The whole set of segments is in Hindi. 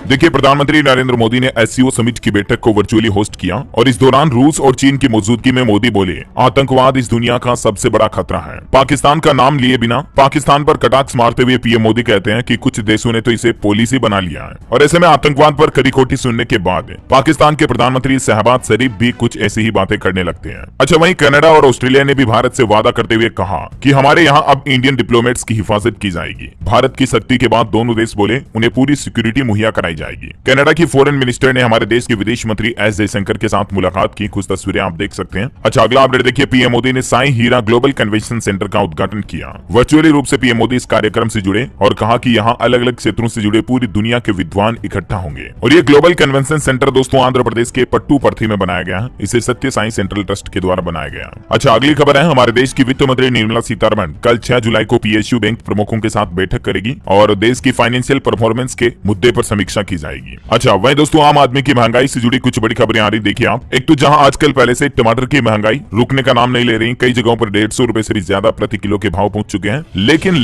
देखिए, प्रधानमंत्री नरेंद्र मोदी ने एससीओ समिट की बैठक को वर्चुअली होस्ट किया और इस दौरान रूस और चीन की मौजूदगी में मोदी बोले, आतंकवाद इस दुनिया का सबसे बड़ा खतरा है। पाकिस्तान का नाम लिए बिना पाकिस्तान पर कटाक्ष मारते हुए पीएम मोदी कहते हैं कि कुछ देशों ने तो इसे पॉलिसी बना लिया है और ऐसे में आतंकवाद पर कड़ी खोटी सुनने के बाद पाकिस्तान के प्रधानमंत्री शहबाज शरीफ भी कुछ ऐसी ही बातें करने लगते हैं। अच्छा, वहीं कनाडा और ऑस्ट्रेलिया ने भी भारत से वादा करते हुए कहा कि हमारे यहाँ अब इंडियन डिप्लोमेट्स की हिफाजत की जाएगी। भारत की सख्ती के बाद दोनों देश बोले उन्हें पूरी सिक्योरिटी मुहैया कराई जाएगी। कनाडा की फॉरेन मिनिस्टर ने हमारे देश के विदेश मंत्री एस जयशंकर के साथ मुलाकात की, कुछ तस्वीरें आप देख सकते हैं। अच्छा, अगला अपडेट देखिए, पीएम मोदी ने साई हीरा ग्लोबल कन्वेंशन सेंटर का उद्घाटन किया। वर्चुअली रूप से पीएम मोदी इस कार्यक्रम से जुड़े और कहा कि यहाँ अलग अलग क्षेत्रों से जुड़े पूरी दुनिया के विद्वान इकट्ठा होंगे। और ये ग्लोबल कन्वेंशन सेंटर दोस्तों आंध्र प्रदेश के पट्टुपर्थी में बनाया गया है। इसे सत्य साई सेंट्रल ट्रस्ट के द्वारा बनाया गया। अच्छा, अगली खबर है, हमारे देश की वित्त मंत्री निर्मला सीतारमण कल 6 जुलाई को पीएसयू बैंक प्रमुखों के साथ बैठक करेगी और देश की फाइनेंशियल परफॉर्मेंस के मुद्दे पर समीक्षा की जाएगी। अच्छा, वही दोस्तों आम आदमी की महंगाई से जुड़ी कुछ बड़ी खबरें आ रही, देखिए आप। एक तो जहां आजकल पहले से टमाटर की महंगाई रुकने का नाम नहीं ले रही, कई जगहों पर 150 रुपए से भी ज्यादा प्रति किलो के भाव पहुंच चुके हैं। लेकिन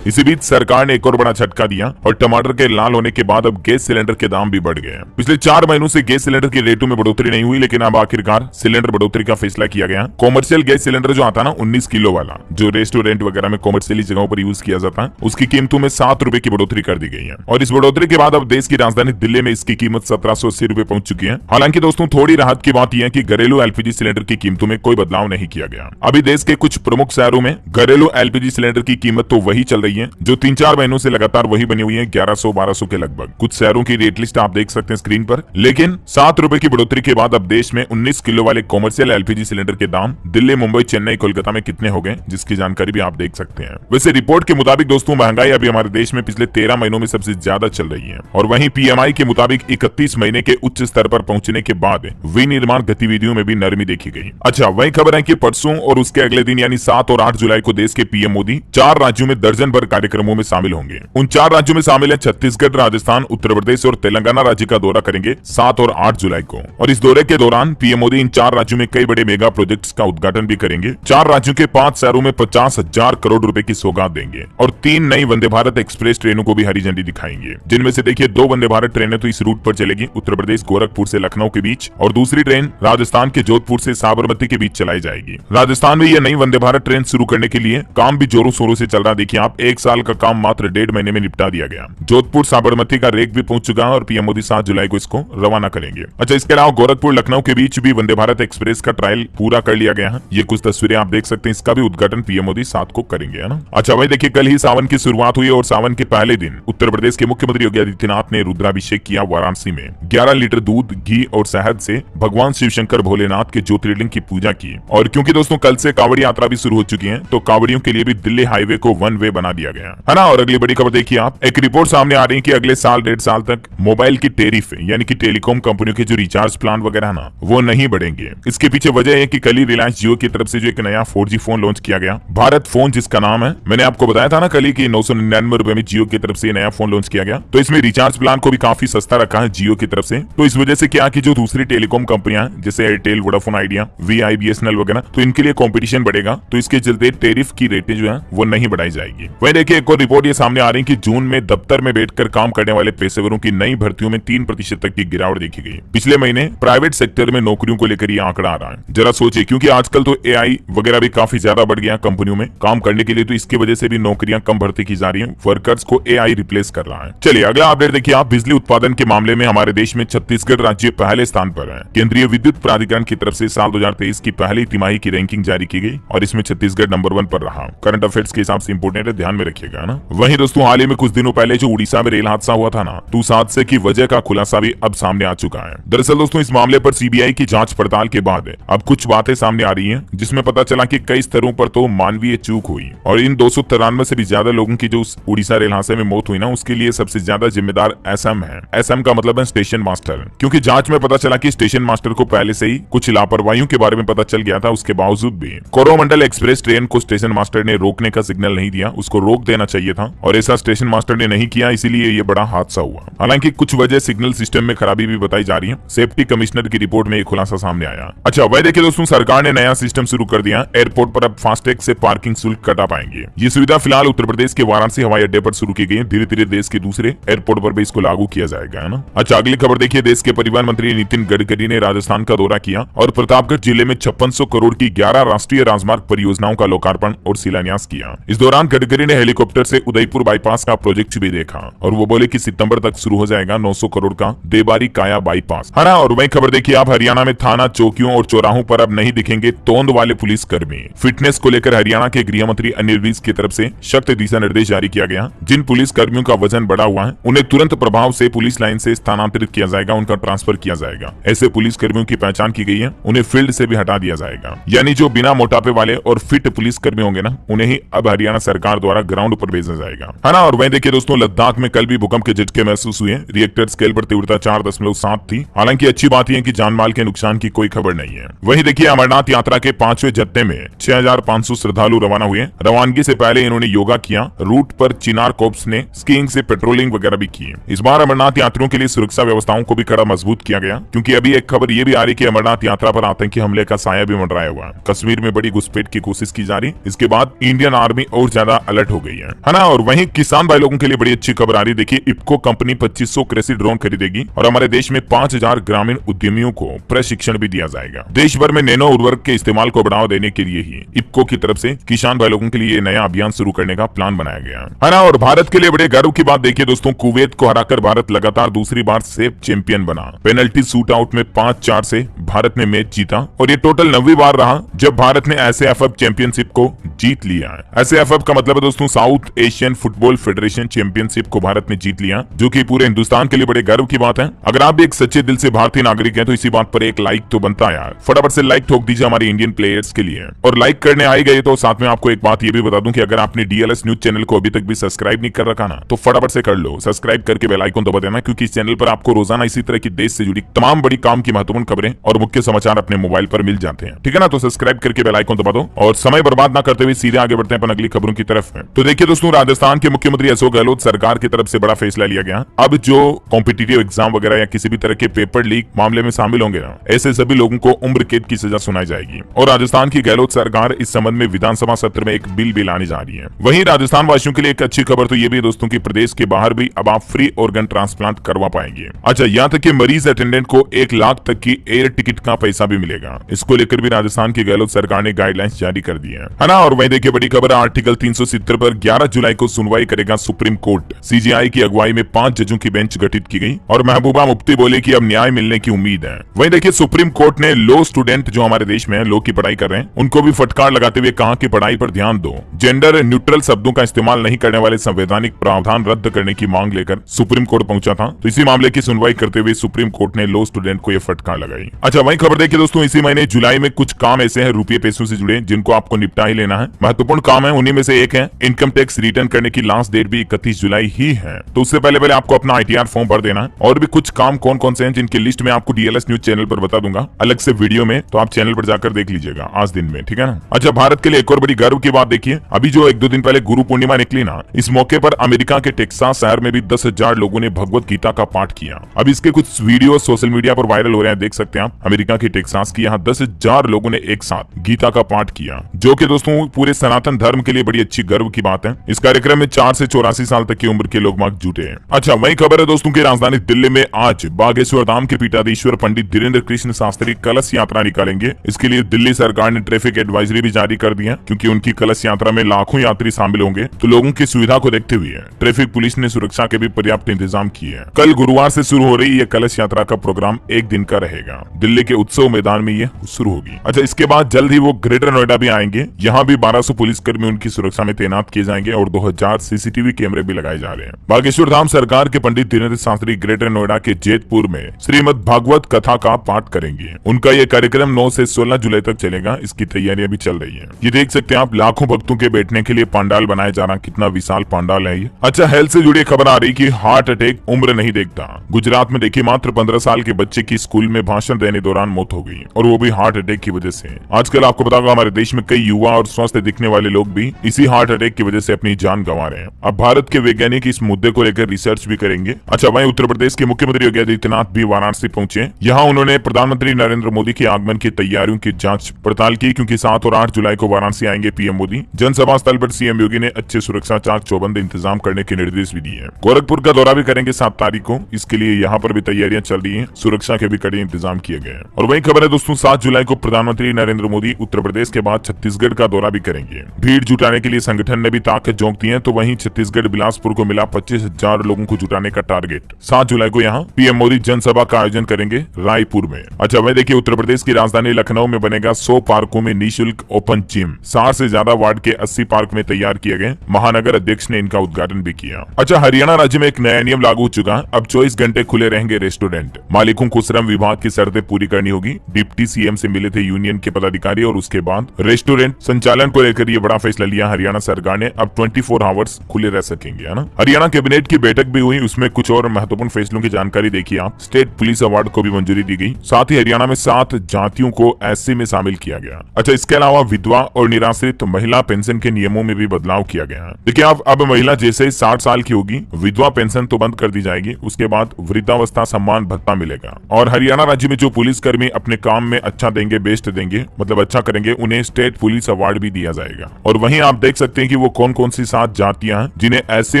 इसी बीच सरकार ने एक और बड़ा झटका दिया और टमाटर के लाल होने के बाद अब गैस सिलेंडर के दाम भी बढ़ गए हैं। पिछले 4 महीनों से गैस सिलेंडर के रेटों में बढ़ोतरी नहीं हुई, लेकिन अब आखिरकार सिलेंडर बढ़ोतरी का फैसला किया गया। कॉमर्शियल गैस सिलेंडर जो आता ना 19 किलो वाला, जो रेस्टोरेंट वगैरह में कॉमर्शियली जगहों पर यूज किया जाता है, उसकी कीमतों में 7 रुपए की बढ़ोतरी कर दी गई है। और इस बढ़ोतरी के बाद अब देश की राजधानी दिल्ली में इसकी कीमत 1780 रुपए पहुंच चुकी है। हालांकि दोस्तों थोड़ी राहत की बात यह है कि घरेलू एलपीजी सिलेंडर की कीमतों में कोई बदलाव नहीं किया गया। अभी देश के कुछ प्रमुख शहरों में घरेलू एलपीजी सिलेंडर की कीमत तो वही चल रही है जो 3-4 महीनों से लगातार वही बनी हुई है, 1100-1200 के लगभग। कुछ शहरों की रेट लिस्ट आप देख सकते हैं स्क्रीन पर। लेकिन 7 रुपए की बढ़ोतरी के बाद अब देश में 19 किलो वाले कॉमर्शियल एलपीजी सिलेंडर के दाम दिल्ली, मुंबई, चेन्नई, कोलकाता में कितने हो गए, जिसकी जानकारी भी आप देख सकते हैं। वैसे रिपोर्ट के मुताबिक दोस्तों महंगाई अभी हमारे देश में पिछले 13 महीनों में सबसे ज्यादा चल रही है और वहीं पीएमआई के मुताबिक 31 महीने के उच्च स्तर पर पहुंचने के बाद विनिर्माण गतिविधियों में भी नरमी देखी गई। अच्छा, वही खबर है कि परसों और उसके अगले दिन यानी 7 और 8 जुलाई को देश के पीएम मोदी 4 राज्यों में दर्जन भर कार्यक्रमों में शामिल होंगे। उन 4 राज्यों में शामिल है छत्तीसगढ़, राजस्थान, उत्तर प्रदेश और तेलंगाना राज्य का दौरा करेंगे 7 और 8 जुलाई को। और इस दौरे के दौरान पीएम मोदी इन 4 राज्यों में कई बड़े मेगा प्रोजेक्ट्स का उद्घाटन भी करेंगे। 4 राज्यों के 5 शहरों में 50,000 करोड़ रुपए की सौगात देंगे और 3 नई वंदे भारत एक्सप्रेस ट्रेनों को भी हरी झंडी दिखाएंगे, जिनमें से देखिए 2 वंदे भारत ट्रेनें तो इस रूट पर चलेगी, उत्तर प्रदेश गोरखपुर से लखनऊ के बीच, और दूसरी ट्रेन राजस्थान के जोधपुर से साबरमती के बीच चलाई जाएगी। राजस्थान में यह नई वंदे भारत ट्रेन शुरू करने के लिए काम भी जोरों शोरों से चल रहा। देखिए आप, 1 साल का काम मात्र 1.5 महीने में निपटा दिया गया। जोधपुर साबरमती का रेक भी पहुंच चुका है और पीएम मोदी 7 जुलाई को इसको रवाना करेंगे। अच्छा, इसके अलावा गोरखपुर लखनऊ के बीच भी वंदे भारत एक्सप्रेस का ट्रायल पूरा कर लिया गया है। ये कुछ तस्वीरें आप देख सकते हैं, इसका भी उद्घाटन पीएम मोदी 7 को करेंगे, है ना। अच्छा भाई, देखिए कल ही सावन की शुरुआत हुई और सावन के पहले दिन उत्तर प्रदेश के मुख्यमंत्री योगी आदित्यनाथ ने रुद्राभिषेक किया। वाराणसी में 11 लीटर दूध, घी और शहद से भगवान शिव शंकर भोलेनाथ के ज्योतिर्लिंग की पूजा की। और क्योंकि दोस्तों कल से कांवड़ी यात्रा भी शुरू हो चुकी है, तो कांवड़ियों के लिए भी दिल्ली हाईवे को 1 वे बना दिया गया, है ना। और अगली बड़ी खबर देखिए आप, एक रिपोर्ट सामने आ रही है कि अगले साल 1.5 साल तक मोबाइल की टेरिफ यानी कि टेलीकॉम कंपनियों के जो रिचार्ज प्लान वगैरह है ना, वो नहीं बढ़ेंगे। इसके पीछे वजह है कि कल ही रिलायंस जियो की तरफ से जो एक नया 4G फोन लॉन्च किया गया, भारत फोन जिसका नाम है। मैंने आपको बताया था ना कल ही कि 999 रुपए में जियो की तरफ से नया फोन लॉन्च किया गया, तो इसमें रिचार्ज प्लान को भी काफी सस्ता रखा है जियो की तरफ से। तो इस वजह से क्या कि जो दूसरी टेलीकॉम कंपनियां जैसे Airtel, Vodafone idea, VI, BSNL वगैरह, तो इनके लिए कंपटीशन बढ़ेगा, तो इसके चलते टेरिफ की रेटें जो है वो नहीं बढ़ाई जाएगी। वहीं देखिए एक और रिपोर्ट ये सामने आ रही है कि जून में दफ्तर में बैठकर काम करने वाले पेशेवरों की नई भर्तियों में 3% तक की गिरावट देखी गई। पिछले महीने प्राइवेट सेक्टर में नौकरियों को लेकर यह आंकड़ा आ रहा है। जरा सोचिए, क्योंकि आजकल तो एआई वगैरह भी काफी ज्यादा बढ़ गया कंपनियों में काम करने के लिए, तो इसकी वजह से भी नौकरियां कम भर्ती की जा रही है, वर्कर्स को एआई रिप्लेस कर रहा है। चलिए अगला अपडेट देखिए आप, बिजली उत्पादन के मामले में हमारे देश में छत्तीसगढ़ राज्य पहले स्थान पर है। केंद्रीय विद्युत प्राधिकरण की तरफ से साल 2023 की पहली तिमाही की रैंकिंग जारी की गई और इसमें छत्तीसगढ़ नंबर 1 पर रहा। करंट अफेयर्स के हिसाब से इंपोर्टेंट है, ध्यान में रखिएगा ना। वहीं दोस्तों हाल ही में कुछ दिनों पहले जो उड़ीसा में रेल हादसा हुआ था ना, तो उस हादसे की वजह का खुलासा भी अब सामने आ चुका है। दरअसल दोस्तों इस मामले पर सीबीआई की जांच पड़ताल के बाद अब कुछ बातें सामने आ रही हैं, जिसमें पता चला कि कई स्तरों पर तो मानवीय चूक हुई और इन 293 से भी ज्यादा लोगों की जो उस उड़ीसा रेल हादसे में मौत हुई ना, उसके लिए सबसे ज्यादा जिम्मेदार एसएम है। एसएम का मतलब है स्टेशन मास्टर, क्योंकि जांच में पता चला कि स्टेशन मास्टर को पहले से ही कुछ लापरवाहियों के बारे में पता चल गया था। उसके बावजूद भी कोरोमंडल एक्सप्रेस ट्रेन को स्टेशन मास्टर ने रोकने का सिग्नल नहीं दिया, उसको रोक देना चाहिए था और ऐसा स्टेशन मास्टर ने नहीं किया, इसीलिए ये बड़ा हादसा हुआ। हालांकि कुछ वजह सिग्नल सिस्टम में खराबी भी बताई जा रही है। सेफ्टी कमिश्नर की रिपोर्ट में एक खुलासा सामने आया। अच्छा वह देखिए दोस्तों, सरकार ने नया सिस्टम शुरू कर दिया। एयरपोर्ट पर अब फास्टैग से पार्किंग शुल्क कटा पाएंगे। ये सुविधा फिलहाल उत्तर प्रदेश के वाराणसी हवाई अड्डे पर शुरू की गई है। धीरे धीरे देश के दूसरे एयरपोर्ट पर भी इसको लागू किया जाएगा, है ना। अच्छा, अगली खबर देखिए, देश के परिवहन मंत्री नितिन गडकरी ने राजस्थान का दौरा किया और प्रतापगढ़ जिले में 5600 करोड़ की 11 राष्ट्रीय राजमार्ग परियोजनाओं का लोकार्पण और शिलान्यास किया। इस दौरान गडकरी ने हेलीकॉप्टर से उदयपुर बाईपास का प्रोजेक्ट भी देखा और वो बोले कि सितंबर तक शुरू हो जाएगा 900 करोड़ का देबारी काया बाईपास, है ना। और वही खबर देखिए आप, हरियाणा में थाना चौकियों और चौराहों पर अब नहीं दिखेंगे तोंद वाले पुलिस कर्मी। फिटनेस को लेकर हरियाणा के गृह मंत्री अनिल विज की तरफ से सख्त दिशा निर्देश जारी किया गया। जिन पुलिस कर्मियों का वजन बढ़ा हुआ है उन्हें तुरंत प्रभाव से पुलिस लाइन से स्थानांतरित किया जाएगा, उनका ट्रांसफर किया जाएगा। ऐसे पुलिस कर्मियों की पहचान की गई है, उन्हें फील्ड से भी हटा दिया जाएगा। यानी जो बिना मोटापे वाले और फिट पुलिस कर्मी होंगे ना, उन्हें ही अब हरियाणा सरकार द्वारा ग्राउंड पर भेजा जाएगा, है ना। और वहीं देखिए दोस्तों, लद्दाख में कल भी भूकंप के झटके महसूस हुए। रिएक्टर स्केल पर तीव्रता 4.7 थी। हालांकि अच्छी बात यह है कि जानमाल के नुकसान की कोई खबर नहीं है। वहीं देखिए, अमरनाथ यात्रा के 5वें जत्थे में 6500 श्रद्धालु रवाना हुए। रवानगी से पहले इन्होंने योगा किया। रूट पर चिनार कोर्प्स ने स्कीइंग से पेट्रोलिंग वगैरह भी की। इस बार अमरनाथ यात्रियों के लिए सुरक्षा व्यवस्थाओं को भी कड़ा मजबूत किया गया, क्योंकि अभी एक खबर ये भी आ रही कि अमरनाथ यात्रा पर आतंकी हमले का साया भी मंडराया हुआ है। कश्मीर में बड़ी घुसपैठ की कोशिश की जा रही। इसके बाद इंडियन आर्मी और ज्यादा अलर्ट हो गई है ना। और वहीं किसान भाई लोगों के लिए बड़ी अच्छी खबर आ रही। देखिए, इफ्को कंपनी 2500 कृषि ड्रोन खरीदेगी और हमारे देश में 5000 ग्रामीण उद्यमियों को प्रशिक्षण भी दिया जाएगा। देश भर में नैनो उर्वरक के इस्तेमाल को बढ़ावा देने के लिए ही इफ्को की तरफ से किसान भाई लोगों के लिए नया अभियान शुरू करने का प्लान बनाया गया है ना। और भारत के लिए बड़े गर्व की बात देखिए दोस्तों, कुवैत को हराकर भारत लगातार दूसरी बार सेफ चैंपियन बना। पेनल्टी शूट आउट में 5-4 से भारत ने मैच जीता और ये टोटल 9वीं बार रहा जब भारत ने एसएएफ चैंपियनशिप को जीत लिया है। एसएएफ का मतलब है दोस्तों south Asian football federation championship को भारत ने जीत लिया, जो कि पूरे हिंदुस्तान के लिए बड़े गर्व की बात है। अगर आप भी एक सच्चे दिल से भारतीय नागरिक हैं तो इसी बात पर एक लाइक तो बनता है यार। फटाफट से लाइक ठोक दीजिए हमारे इंडियन प्लेयर्स के लिए। और लाइक करने आई गए तो साथ में आपको एक बात ये भी बता दूं कि अगर आपने डीएलएस न्यूज चैनल को अभी तक भी सब्सक्राइब नहीं कर रखा ना, तो फटाफट से कर लो। सब्सक्राइब करके बेल आइकन दबा देना, क्योंकि इस चैनल पर आपको रोजाना इसी तरह की देश से जुड़ी तमाम बड़ी काम की महत्वपूर्ण खबरें और मुख्य समाचार अपने मोबाइल पर मिल जाते हैं, ठीक है ना। तो सब्सक्राइब करके बेल आइकन दबा दो और समय बर्बाद ना करते हुए सीधे आगे बढ़ते हैं अपन अगली खबरों की तरफ में। तो देखिए दोस्तों, राजस्थान के मुख्यमंत्री अशोक गहलोत सरकार की तरफ से बड़ा फैसला लिया गया। अब जो कॉम्पिटिटिव एग्जाम वगैरह या किसी भी तरह के पेपर लीक मामले में शामिल होंगे ना, ऐसे सभी लोगों को उम्र कैद की सजा सुनाई जाएगी। और राजस्थान की गहलोत सरकार इस संबंध में विधानसभा सत्र में एक बिल भी लाने जा रही है। वहीं राजस्थान वासियों के लिए एक अच्छी खबर तो ये भी दोस्तों की प्रदेश के बाहर भी अब आप फ्री ऑर्गन ट्रांसप्लांट करवा पाएंगे। अच्छा, यहाँ तक कि मरीज अटेंडेंट को 1 लाख तक की एयर टिकट का पैसा भी मिलेगा। इसको लेकर भी राजस्थान की गहलोत सरकार ने गाइडलाइंस जारी कर दी है ना। और वहीं देखिए बड़ी खबर, आर्टिकल 370 पर 11 जुलाई को सुनवाई करेगा सुप्रीम कोर्ट। सीजेआई की अगुवाई में 5 जजों की बेंच गठित की गई और महबूबा मुफ्ती बोले कि अब न्याय मिलने की उम्मीद है। वहीं देखिए सुप्रीम कोर्ट ने लॉ स्टूडेंट जो हमारे देश में लॉ की पढ़ाई कर रहे हैं उनको भी फटकार लगाते हुए कहा कि पढ़ाई पर ध्यान दो। जेंडर न्यूट्रल शब्दों का इस्तेमाल नहीं करने वाले संवैधानिक प्रावधान रद्द करने की मांग लेकर सुप्रीम कोर्ट पहुंचा था। तो इसी मामले की सुनवाई करते हुए सुप्रीम कोर्ट ने लॉ स्टूडेंट को यह फटकार लगाई। अच्छा, वहीं खबर देखिए दोस्तों, इसी महीने जुलाई में कुछ काम ऐसे हैं रुपये पैसों से जुड़े जिनको आपको निपटा ही लेना है। महत्वपूर्ण काम है, उन्हीं में से एक है इनकम टैक्स रिटर्न करने की लास्ट डेट भी 31 जुलाई ही है। तो उससे पहले आपको अपना आईटीआर फॉर्म भर देना है। और भी कुछ काम कौन कौन से हैं जिनकी लिस्ट में आपको डीएलएस न्यूज चैनल पर बता दूंगा अलग से वीडियो में, तो आप चैनल पर जाकर देख लीजिएगा आज दिन में, ठीक है ना। अच्छा, भारत के लिए एक और बड़ी गर्व की बात देखिए, अभी जो 1-2 दिन पहले गुरु पूर्णिमा निकली ना, इस मौके पर अमेरिका के टेक्सास शहर में भी 10,000 लोगों ने भगवत गीता का पाठ किया। अब इसके कुछ वीडियो सोशल मीडिया पर वायरल हो रहे हैं, देख सकते हैं आप। अमेरिका की टेक्सास की यहाँ 10,000 लोगों ने एक साथ गीता का पाठ किया, जो कि दोस्तों पूरे सनातन धर्म के लिए बड़ी अच्छी गर्व की बात है। इस कार्यक्रम में 4 से 84 साल तक की उम्र के लोग मार्ग जुटे हैं। अच्छा, वही खबर है दोस्तों की राजधानी दिल्ली में आज बागेश्वर धाम के पीठाधीश्वर पंडित धीरेन्द्र कृष्ण शास्त्री कलश यात्रा निकालेंगे। इसके लिए दिल्ली सरकार ने ट्रैफिक एडवाइजरी भी जारी कर दी है, क्योंकि उनकी कलश यात्रा में लाखों यात्री शामिल होंगे। तो लोगों की सुविधा को देखते हुए ट्रैफिक पुलिस ने सुरक्षा के भी पर्याप्त इंतजाम किए हैं। कल गुरुवार से शुरू हो रही यह कलश यात्रा का प्रोग्राम 1 दिन का रहेगा। दिल्ली के उत्सव मैदान में ये शुरू होगी। अच्छा, इसके बाद जल्द ही वो ग्रेटर नोएडा भी आएंगे। यहाँ भी 1200 पुलिसकर्मी उनकी सुरक्षा में तैनात किए जाएंगे और 2000 सीसीटीवी कैमरे भी लगाए जा रहे हैं। बागेश्वर धाम सरकार के पंडित धीरेन्द्र शास्त्री ग्रेटर नोएडा के जैतपुर में श्रीमद भागवत कथा का पाठ करेंगे। उनका यह कार्यक्रम 9 से 16 जुलाई तक चलेगा। इसकी तैयारियां भी चल रही है। ये देख सकते हैं आप, लाखों भक्तों के बैठने के लिए पंडाल बनाया जा रहा। कितना विशाल पंडाल है ये। अच्छा, हेल्थ से जुड़ी खबर आ रही कि हार्ट अटैक उम्र नहीं देखता। गुजरात में देखिए मात्र 15 साल के बच्चे की स्कूल में भाषण देने दौरान मौत हो गई, और वो भी हार्ट अटैक की वजह से। आजकल आपको पता होगा हमारे देश में कई युवा और स्वस्थ दिखने वाले लोग भी इसी हार्ट अटैक की वजह से अपनी जान गंवा रहे हैं। अब भारत के वैज्ञानिक इस मुद्दे को लेकर रिसर्च भी करेंगे। अच्छा, वहीं उत्तर प्रदेश के मुख्यमंत्री योगी आदित्यनाथ भी वाराणसी पहुंचे। यहाँ उन्होंने प्रधानमंत्री नरेंद्र मोदी के आगमन की तैयारियों की जांच पड़ताल की, क्योंकि 7 और 8 जुलाई को वाराणसी आएंगे पीएम मोदी। जनसभा स्थल पर सीएम योगी ने अच्छे सुरक्षा चाक चौबंद इंतजाम करने के निर्देश भी दिए। गोरखपुर का दौरा भी करेंगे 7 तारीख को। इसके लिए यहाँ पर भी तैयारियां चल रही हैं, सुरक्षा के भी कड़े इंतजाम किए गए हैं। और वही खबर है दोस्तों, 7 जुलाई को प्रधानमंत्री नरेंद्र मोदी उत्तर प्रदेश के बाद छत्तीसगढ़ का दौरा भी करेंगे। भीड़ जुटाने के लिए संगठन ने भी ताकत झोंक दी है। तो वहीं छत्तीसगढ़ बिलासपुर को मिला 25,000 लोगों को जुटाने का टारगेट। 7 जुलाई को यहाँ पीएम मोदी जनसभा का आयोजन करेंगे रायपुर में। अच्छा वही देखिए, उत्तर प्रदेश की राजधानी लखनऊ में बनेगा 100 पार्कों में निःशुल्क ओपन जिम। 60 से ज्यादा वार्ड के 80 पार्क में तैयार किए गए। महानगर अध्यक्ष ने इनका उद्घाटन भी किया। अच्छा, हरियाणा राज्य में एक नया नियम लागू हो चुका है। अब 24 घंटे खुले रहेंगे रेस्टोरेंट। मालिकों को श्रम विभाग की शर्तें पूरी करनी होगी। डिप्टी सीएम से मिले थे यूनियन के पदाधिकारी और उसके बाद रेस्टोरेंट संचालन को लेकर ये बड़ा फैसला लिया हरियाणा सरकार ने। अब 24 आवर्स खुले रह सकेंगे, है ना। हरियाणा कैबिनेट की बैठक भी हुई, उसमें कुछ और महत्वपूर्ण फैसलों की जानकारी देखिए आप। स्टेट पुलिस अवार्ड को भी मंजूरी दी गई। साथ ही हरियाणा में 7 जातियों को एससी में शामिल किया गया। अच्छा, इसके अलावा विधवा और निराश्रित महिला पेंशन के नियमों में भी बदलाव किया गया है। देखिए आप, अब महिला जैसे ही 60 साल की होगी, विधवा पेंशन तो बंद कर दी जाएगी। उसके बाद वृद्धावस्था सम्मान भत्ता मिलेगा। और हरियाणा राज्य में जो पुलिस कर्मी अपने काम में अच्छा देंगे, बेस्ट देंगे, मतलब अच्छा करेंगे, उन्हें स्टेट पुलिस अवार्ड भी दिया जाएगा। और वहीं आप देख सकते हैं कि वो कौन कौन सी 7 जातियां हैं जिन्हें एससी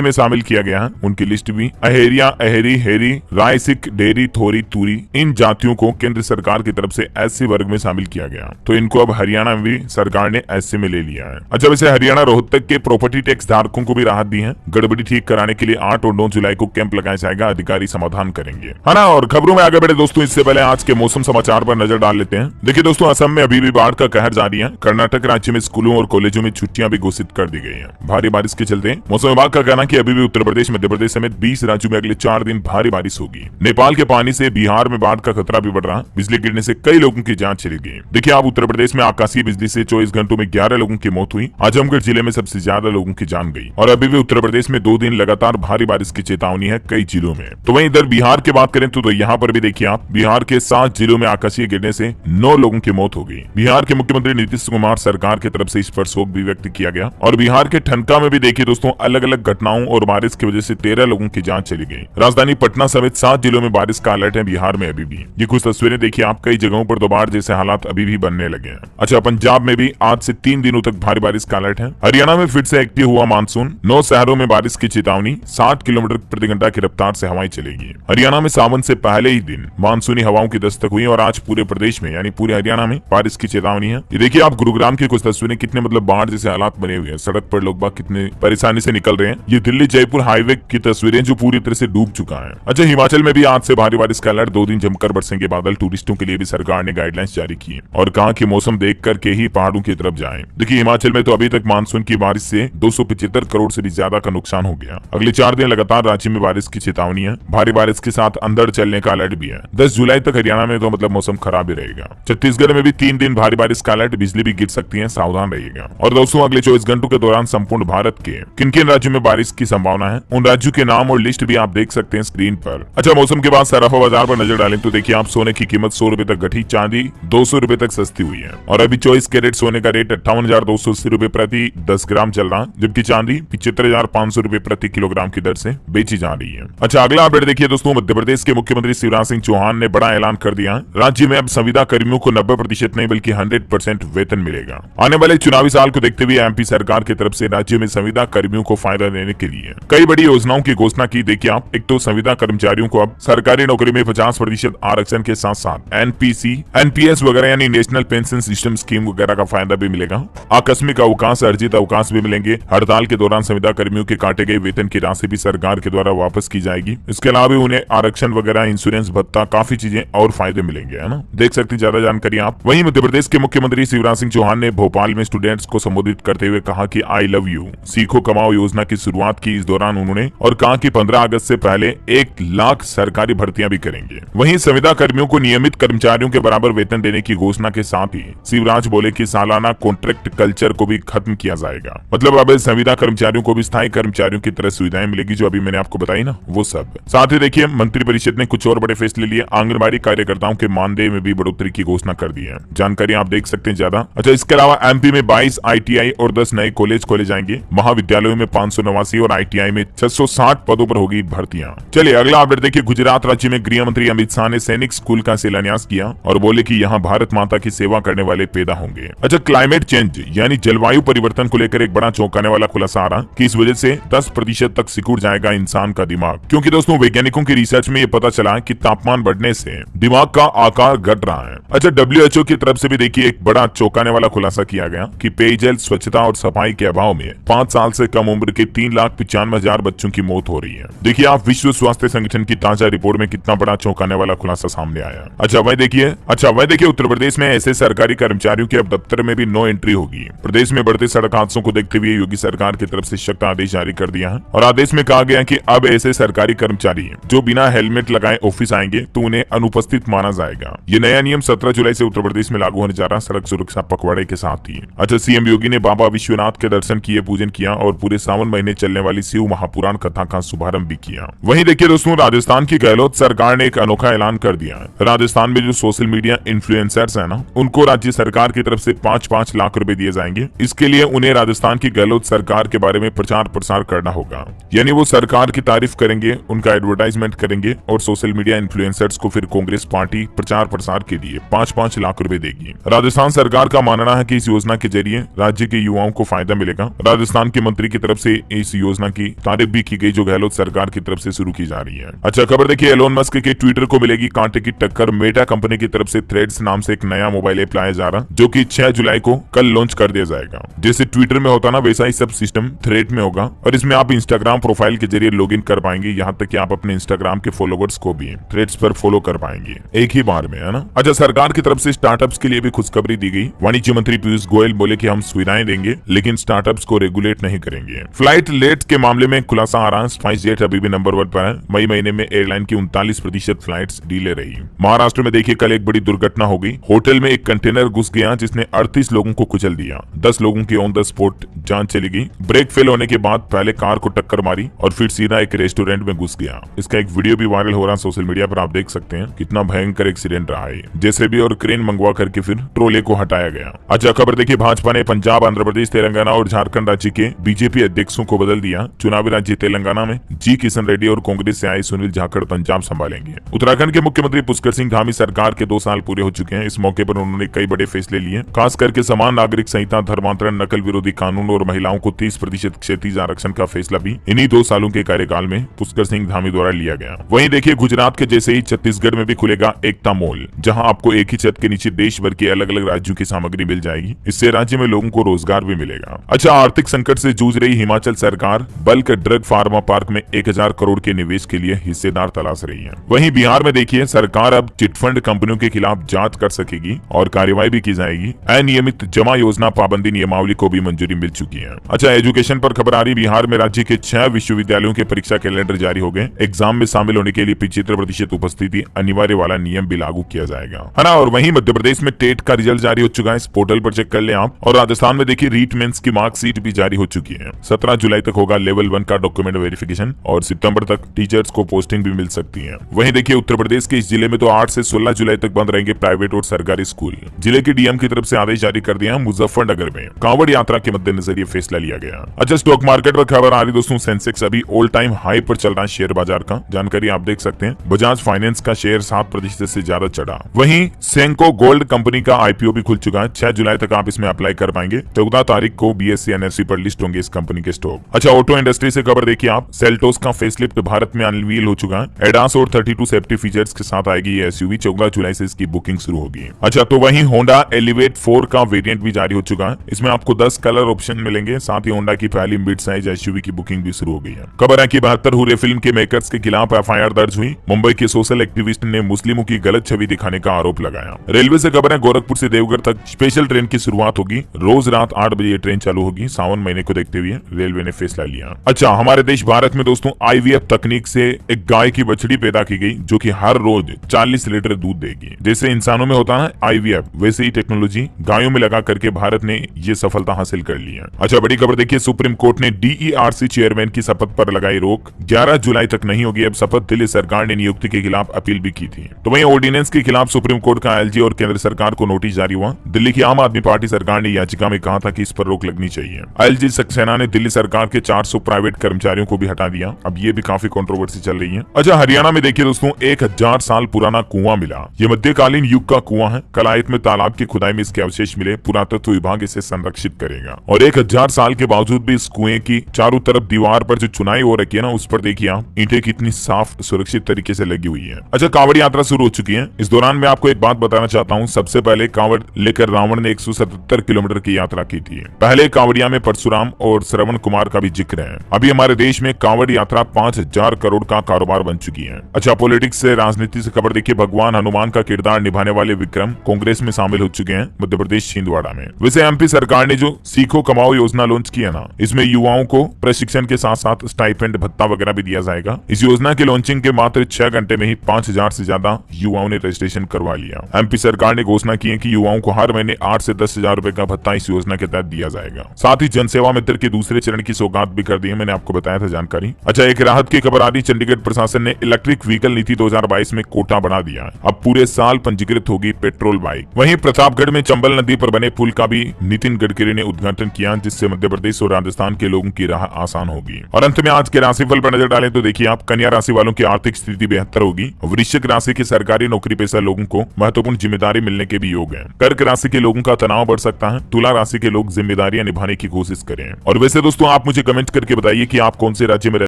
में शामिल किया गया है। उनकी लिस्ट भी अहेरिया, अहेरी, हेरी, राय, सिख, डेरी, थोरी, तुरी, इन जातियों को केंद्र सरकार की तरफ से एससी वर्ग में शामिल किया गया। तो इनको अब हरियाणा में भी सरकार ने एससी में ले लिया है। अच्छा वैसे हरियाणा रोहतक के प्रॉपर्टी टैक्स धारकों को भी राहत दी है। गड़बड़ी ठीक कराने के लिए 8 और 9 जुलाई को कैंप लगाया जाएगा। अधिकारी समाधान करेंगे, है ना। और खबरों में आगे बढ़े दोस्तों, इससे पहले आज के मौसम समाचार पर नजर डाल लेते हैं। देखिए दोस्तों, असम में अभी भी बाढ़ का कहर जारी है। कर्नाटक राज्य में स्कूलों और कॉलेजों में छुट्टियां भी घोषित कर दी गई हैं। भारी बारिश के चलते मौसम विभाग का कहना है कि अभी भी उत्तर प्रदेश, मध्य प्रदेश समेत 20 राज्यों में अगले 4 दिन भारी बारिश होगी। नेपाल के पानी से बिहार में बाढ़ का खतरा भी बढ़ रहा है। बिजली गिरने से कई लोगों की जान चली गई। देखिए आप, उत्तर प्रदेश में आकाशीय बिजली से 24 घंटों में 11 लोगों की मौत हुई। आजमगढ़ जिले में सबसे ज्यादा लोगों की जान गई। और अभी भी उत्तर प्रदेश में 2 दिन लगातार भारी बारिश की चेतावनी है कई जिलों में। तो वहीं इधर बिहार की बात करें तो यहाँ पर भी देखिए आप, बिहार के 7 जिलों में आकाशीय गिरने से 9 लोगों की मौत हो गई। बिहार के मुख्यमंत्री नीतीश कुमार सरकार की तरफ से इस पर शोक भी व्यक्त किया गया। और बिहार के ठनका में भी देखिए दोस्तों, अलग अलग घटनाओं और बारिश की वजह से 13 लोगों की जान चली गई। राजधानी पटना समेत 7 जिलों में बारिश का अलर्ट है बिहार में अभी भी। ये कुछ तस्वीरें देखिए आप, कई जगहों पर दोबार जैसे हालात अभी भी बनने लगे हैं। अच्छा, पंजाब में भी आज से 3 दिनों तक भारी बारिश का अलर्ट है। हरियाणा में फिर से एक्टिव हुआ मानसून। 9 शहरों में बारिश की चेतावनी। 60 किलोमीटर प्रति घंटा की रफ्तार से हवाएं चलेगी। हरियाणा में सावन से पहले ही दिन मानसूनी हवाओं की दस्तक हुई और आज पूरे प्रदेश में यानी पूरे हरियाणा में बारिश की चेतावनी है। ये देखिए आप, गुरुग्राम की कुछ तस्वीरें, कितने मतलब बाढ़ जैसे हालात बने हुए हैं। सड़क पर लोग बाग कितने परेशानी से निकल रहे हैं। ये दिल्ली जयपुर हाईवे की तस्वीरें जो पूरी तरह से डूब चुका है। अच्छा, हिमाचल में भी आज से भारी बारिश का अलर्ट। 2 दिन जमकर बरसेंगे बादल। टूरिस्टों के लिए भी सरकार ने गाइडलाइंस जारी की है और कहा कि मौसम देख करके ही पहाड़ों की तरफ जाएं। देखिए हिमाचल में तो अभी तक मानसून की बारिश से 275 करोड़ से भी ज्यादा का नुकसान हो गया। अगले 4 दिन लगातार राज्य में बारिश की चेतावनी है। भारी बारिश के साथ अंधड़ चलने का अलर्ट भी है। 10 जुलाई तक हरियाणा में तो मतलब मौसम खराब ही रहेगा। छत्तीसगढ़ में भी 3 दिन भारी बारिश का अलर्ट। बिजली भी गिर सकती है, सावधान रहिएगा। और दोस्तों, अगले 24 घंटों के दौरान संपूर्ण भारत के किन किन राज्यों में बारिश की संभावना है, उन राज्यों के नाम और लिस्ट भी आप देख सकते हैं स्क्रीन पर। अच्छा, मौसम के बाद सराफा बाजार पर नजर डालें तो देखिए आप, सोने की कीमत 100 रुपए तक घटी। चांदी 200 रुपए तक सस्ती हुई है। और अभी 24 कैरेट सोने का रेट 58,280 रुपए प्रति 10 ग्राम चल रहा है, जबकि चांदी 75,500 रुपए प्रति किलोग्राम की दर से बेची जा रही है। अच्छा, अगला अपडेट देखिए दोस्तों, मध्य प्रदेश के मुख्यमंत्री शिवराज सिंह चौहान ने बड़ा ऐलान कर दिया है। राज्य में अब संविदा कर्मियों को 90% नहीं बल्कि 100% वेतन मिलेगा। आने वाले चुनावी साल को देखते हुए एमपी सरकार की तरफ से राज्य में संविदा कर्मियों को फायदा देने के लिए कई बड़ी योजनाओं की घोषणा की। देखिए आप, एक तो संविदा कर्मचारियों को अब सरकारी नौकरी में 50% आरक्षण के साथ साथ एनपीसी, एनपीएस वगैरह यानी नेशनल पेंशन सिस्टम स्कीम वगैरह का फायदा भी मिलेगा। आकस्मिक अवकाश, अर्जित अवकाश भी मिलेंगे। हड़ताल के दौरान संविदा कर्मियों के काटे गए वेतन की राशि भी सरकार के द्वारा वापस की जाएगी। इसके अलावा उन्हें आरक्षण वगैरह, इंश्योरेंस भत्ता, काफी चीजें और फायदे मिलेंगे, है ना। देख सकते हैं ज्यादा जानकारी आप। वहीं मध्य प्रदेश के मुख्यमंत्री शिवराज सिंह चौहान ने भोपाल में स्टूडेंट्स को संबोधित करते हुए कहा कि आई लव यू सीखो कमाओ योजना की शुरुआत की। इस दौरान उन्होंने और कहा कि 15 अगस्त से पहले 1 लाख सरकारी भर्तियां भी करेंगे। वहीं संविदा कर्मियों को नियमित कर्मचारियों के बराबर वेतन देने की घोषणा के साथ ही शिवराज बोले कि सालाना कॉन्ट्रैक्ट कल्चर को भी खत्म किया जाएगा। मतलब अब संविदा कर्मचारियों को भी स्थायी कर्मचारियों की तरह सुविधाएं मिलेगी, जो अभी मैंने आपको बताई ना, वो सब। साथ ही देखिए, मंत्रिपरिषद ने कुछ और बड़े फैसले लिए। आंगनबाड़ी कार्यकर्ताओं के मानदेय में भी बढ़ोतरी की घोषणा कर दी है। जानकारी आप देख सकते हैं ज्यादा। अच्छा, इसके अलावा एमपी में 22 आईटीआई और 10 नए कॉलेज खोले जाएंगे। महाविद्यालयों में 589 और आईटीआई में 660 पदों पर होगी भर्तियां। चलिए अगला अपडेट देखिए, गुजरात राज्य में गृह मंत्री अमित शाह ने सैनिक स्कूल का शिलान्यास किया और बोले कि यहाँ भारत माता की सेवा करने वाले पैदा होंगे। अच्छा, क्लाइमेट चेंज यानी जलवायु परिवर्तन को लेकर एक बड़ा चौंकाने वाला खुलासा आ रहा कि इस वजह से 10% तक सिकुड़ जाएगा इंसान का दिमाग, क्योंकि दोस्तों वैज्ञानिकों की रिसर्च में ये पता चला कि तापमान बढ़ने से दिमाग का आकार घट रहा है। अच्छा, WHO की तरफ से भी देखिए एक बड़ा चौंकाने वाला खुलासा किया गया कि पेयजल, स्वच्छता और सफाई के अभाव में 5 साल से कम उम्र के 3,95,000 बच्चों की मौत हो रही है। देखिए आप विश्व स्वास्थ्य संगठन की ताजा रिपोर्ट में कितना बड़ा चौंकाने वाला खुलासा सामने आया। अच्छा वह देखिए उत्तर प्रदेश में ऐसे सरकारी कर्मचारियों की अब दफ्तर में भी नो एंट्री होगी। प्रदेश में बढ़ते सड़क हादसों को देखते हुए योगी सरकार की तरफ से सख्त आदेश जारी कर दिया है और आदेश में कहा गया कि अब ऐसे सरकारी कर्मचारी जो बिना हेलमेट लगाए ऑफिस आएंगे तो उन्हें अनुपस्थित माना जाएगा। ये नया नियम 17 जुलाई से उत्तर प्रदेश में लागू होने जा रहा सड़क सुरक्षा पखवाड़े के साथ ही। अच्छा, सीएम योगी ने बाबा विश्वनाथ के दर्शन किए, पूजन किया और पूरे सावन महीने चलने वाली शिव महापुराण कथा का शुभारंभ भी किया। वहीं देखिए दोस्तों, राजस्थान की गहलोत सरकार ने एक अनोखा ऐलान कर दिया है। राजस्थान में जो सोशल मीडिया इन्फ्लुएंसर्स है ना, उनको राज्य सरकार की तरफ से 5-5 लाख रुपए दिए जाएंगे। इसके लिए उन्हें राजस्थान की गहलोत सरकार के बारे में प्रचार प्रसार करना होगा, यानी वो सरकार की तारीफ करेंगे, उनका एडवर्टाइजमेंट करेंगे और सोशल मीडिया इन्फ्लुएंसर्स को फिर कांग्रेस पार्टी प्रचार प्रसार के लिए 5-5 लाख रुपए देगी। राजस्थान सरकार का मानना है कि इस योजना के जरिए राज्य के युवाओं को फायदा मिलेगा। राजस्थान के मंत्री की तरफ से इस योजना की तारीफ भी की गई जो गहलोत सरकार की तरफ से शुरू की जा रही है। अच्छा खबर देखिए, एलोन मस्क के ट्विटर को मिलेगी कांटे की टक्कर। मेटा कंपनी की तरफ से थ्रेड्स नाम से एक नया मोबाइल ऐप लाया जा रहा जो कि 6 जुलाई को कल लॉन्च कर दिया जाएगा। जैसे ट्विटर में होता ना वैसा ही सब सिस्टम थ्रेड में होगा और इसमें आप इंस्टाग्राम प्रोफाइल के जरिए लॉगिन कर पाएंगे, यहाँ तक कि आप अपने इंस्टाग्राम के फॉलोवर्स को भी थ्रेड्स पर फॉलो कर पाएंगे एक ही बार में, है ना। अच्छा, सरकार की तरफ से स्टार्टअप्स के लिए भी खुशखबरी दी गई। वाणिज्य मंत्री पीयूष गोयल बोले कि हम सुविधाएं देंगे लेकिन स्टार्टअप्स को रेगुलेट नहीं करेंगे। फ्लाइट लेट के मामले में खुलासा आ रहा है, स्पाइसजेट अभी भी नंबर 1 पर है। मई महीने में एयरलाइन की 39% फ्लाइट्स डिले रही। महाराष्ट्र में देखिए कल एक बड़ी दुर्घटना हो गई। होटल में एक कंटेनर घुस गया जिसने 38 लोगों को कुचल दिया। 10 लोगों की ऑन द स्पॉट जान चली गई। ब्रेक फेल होने के बाद पहले कार को टक्कर मारी और फिर सीधा एक रेस्टोरेंट में घुस गया। इसका एक वीडियो भी वायरल हो रहा है सोशल मीडिया पर, आप देख सकते हैं कितना भयंकर एक्सीडेंट रहा है। जैसे भी और क्रेन मंगवा करके फिर ट्रोले को हटाया गया। अच्छा खबर देखिए, भाजपा ने पंजाब, आंध्र प्रदेश, तेलंगाना और झारखंड राज्य के बीजेपी अध्यक्षों को बदल दिया। चुनावी राज्य तेलंगाना में जी किशन रेड्डी और कांग्रेस से आए सुनील जाखड़ पंजाब संभालेंगे। उत्तराखंड के मुख्यमंत्री पुष्कर सिंह धामी सरकार के 2 साल पूरे हो चुके हैं। इस मौके पर उन्होंने कई बड़े फैसले लिए, खास करके समान नागरिक संहिता, धर्मांतरण, नकल विरोधी कानून और महिलाओं को 30% क्षैतिज आरक्षण का फैसला भी इन्हीं 2 सालों के कार्यकाल में पुष्कर सिंह धामी द्वारा लिया गया। वहीं देखिए गुजरात के जैसे ही छत्तीसगढ़ में भी खुलेगा एकता मॉल, जहां आपको एक ही छत के नीचे देश भर के अलग अलग राज्यों की सामग्री मिल जाएगी। इससे राज्य में लोगों को रोजगार भी मिलेगा। अच्छा, आर्थिक संकट से जूझ रही हिमाचल सरकार बल्क ड्रग फार्मा पार्क में 1000 करोड़ के निवेश के लिए हिस्सेदार तलाश रही है। वहीं बिहार में देखिए सरकार अब चिटफंड कंपनियों के खिलाफ जांच कर सकेगी और कार्रवाई भी की जाएगी। अनियमित जमा योजना पाबंदी नियमावली को भी मंजूरी मिल चुकी है। अच्छा, एजुकेशन पर खबर आ रही, बिहार में राज्य के 6 विश्वविद्यालयों के परीक्षा कैलेंडर जारी हो गए। एग्जाम में शामिल होने के लिए 75% उपस्थिति अनिवार्य वाला नियम भी लागू किया जाएगा, है ना। और वहीं मध्य प्रदेश में टेट का रिजल्ट जारी हो चुका है, इस पोर्टल पर चेक कर ले आप। और राजस्थान में देखिए रीट मेंस की मार्कशीट भी जारी हो चुकी है। 17 जुलाई तक होगा लेवल 1 का डॉक्यूमेंट वेरिफिकेशन और सितंबर तक टीचर्स को पोस्टिंग भी मिल सकती है। वहीं देखिए उत्तर प्रदेश के इस जिले में तो 8 से 16 जुलाई तक बंद रहेंगे प्राइवेट और सरकारी स्कूल। जिले की डीएम की तरफ से आदेश जारी कर दिया। मुजफ्फरनगर में कांवड़ यात्रा के मद्देनजर ये फैसला लिया गया। अच्छा, स्टॉक मार्केट पर खबर आ रही दोस्तों, सेंसेक्स अभी ऑल टाइम हाई पर चल रहा है शेयर बाजार का। जानकारी आप देख सकते हैं, बजाज फाइनेंस का शेयर 7% से ज्यादा चढ़ा। वहीं सेंको गोल्ड कंपनी का आईपीओ भी खुल चुका है। 6 जुलाई तक आप इसमें अप्लाई कर पाएंगे। 14 तारीख को बीएसई एनएसई पर लिस्ट होंगे इस कंपनी के स्टॉक। अच्छा, ऑटो इंडस्ट्री से खबर देखिए आप, सेल्टोस का फेसलिफ्ट भारत में अनवील हो चुका है। एडास और 32 सेफ्टी फीचर्स के साथ आएगी ये एसयूवी। 14 जुलाई से इसकी बुकिंग शुरू होगी। अच्छा, तो वहीं होंडा एलिवेट 4 का वेरिएंट भी जारी हो चुका है। इसमें आपको 10 कलर ऑप्शन मिलेंगे। साथ ही होंडा की पहली मिड साइज एसयूवी की बुकिंग भी शुरू हो गई है। खबर है कि 72 हुए फिल्म के मेकर्स के खिलाफ एफआईआर दर्ज हुई। मुंबई के सोशल एक्टिविस्ट ने मुस्लिमों की गलत छवि दिखाने का आरोप लगाया। रेलवे से खबर है, गोरखपुर से देवघर तक स्पेशल ट्रेन की शुरुआत होगी। रोज रात 8 बजे ट्रेन चालू होगी। सावन महीने को देखते हुए रेलवे ने फैसला लिया। अच्छा, हमारे देश भारत में दोस्तों आईवीएफ तकनीक से एक गाय की बछड़ी पैदा की गई जो कि हर रोज 40 लीटर दूध देगी। जैसे इंसानों में होता है आईवीएफ, वैसे ही टेक्नोलॉजी गायों में लगा करके भारत ने ये सफलता हासिल कर ली है। अच्छा, बड़ी खबर देखिए, सुप्रीम कोर्ट ने डीईआरसी चेयरमैन की शपथ पर लगाई रोक। 11 जुलाई तक नहीं होगी अब शपथ। दिल्ली सरकार ने नियुक्ति के खिलाफ अपील भी की थी। तो वहीं ऑर्डिनेंस के खिलाफ सुप्रीम कोर्ट का एलजी और केंद्र सरकार को नोटिस जारी हुआ। दिल्ली की आम आदमी पार्टी सरकार ने याचिका में कहा था कि इस पर रोक लगनी चाहिए। एलजी सक्सेना ने दिल्ली सरकार के 400 प्राइवेट कर्मचारियों को भी हटा दिया। अब ये भी काफी कंट्रोवर्सी चल रही है। अच्छा, हरियाणा में देखिए दोस्तों 1000 साल पुराना कुआं मिला। ये मध्यकालीन युग का कुआं है। कलायत में तालाब की खुदाई में इसके अवशेष मिले। पुरातत्व विभाग इसे संरक्षित करेगा और 1000 साल के बावजूद भी इस कुएं की चारों तरफ दीवार पर जो चुनाई हो रखी है ना, उस पर देखिए आप ईंटें कितनी साफ सुरक्षित तरीके से लगी हुई है। अच्छा, कांवड़ यात्रा शुरू हो चुकी है। इस दौरान मैं आपको एक बात बताना चाहता हूँ। सबसे पहले कांवड़ लेकर रावण ने 177 किलोमीटर की यात्रा की थी। पहले कांवड़िया में परशुराम और श्रवण कुमार का भी जिक्र है। अभी हमारे देश में कांवड़ यात्रा 5000 करोड़ का कारोबार बन चुकी है। अच्छा, पॉलिटिक्स से, राजनीति से खबर देखिए। भगवान हनुमान का किरदार निभाने वाले विक्रम कांग्रेस में शामिल हो चुके हैं, मध्य प्रदेश छिंदवाड़ा में। वैसे एमपी सरकार ने जो सीखो कमाओ योजना लॉन्च की है ना, इसमें युवाओं को प्रशिक्षण के साथ साथ स्टाइपेंड भत्ता वगैरह भी दिया जाएगा। इस योजना के लॉन्चिंग के मात्र 6 घंटे में ही 5000 से ज्यादा युवाओं ने रजिस्ट्रेशन करवा लिया। एमपी सरकार ने घोषणा की है कि युवाओं को हर महीने 8 से 10,000 रुपए का भत्ता इस योजना के तहत दिया जाएगा। साथ ही जनसेवा मित्र के दूसरे चरण की सौगात भी कर दी है, मैंने आपको बताया था जानकारी। अच्छा, एक राहत की खबर आ रही। चंडीगढ़ प्रशासन ने इलेक्ट्रिक व्हीकल नीति 2022 में कोटा बढ़ा दिया है। अब पूरे साल पंजीकृत होगी पेट्रोल बाइक। वहीं प्रतापगढ़ में चंबल नदी पर बने पुल का भी नितिन गडकरी ने उद्घाटन किया, जिससे मध्य प्रदेश और राजस्थान के लोगों की राह आसान होगी। और अंत में आज के राशिफल पर नजर डालें तो देखिए आप, कन्या राशि वालों की आर्थिक स्थिति बेहतर होगी। वृश्चिक राशि के सरकारी नौकरी पेशा लोगों को महत्वपूर्ण जिम्मेदारी मिलने के भी योग है। कर्क राशि के लोगों का तनाव बढ़ सकता है। तुला राशि के लोग जिम्मेदारियां निभाने की कोशिश करें। और वैसे दोस्तों, आप मुझे कमेंट करके बताइए कि आप कौन से राज्य में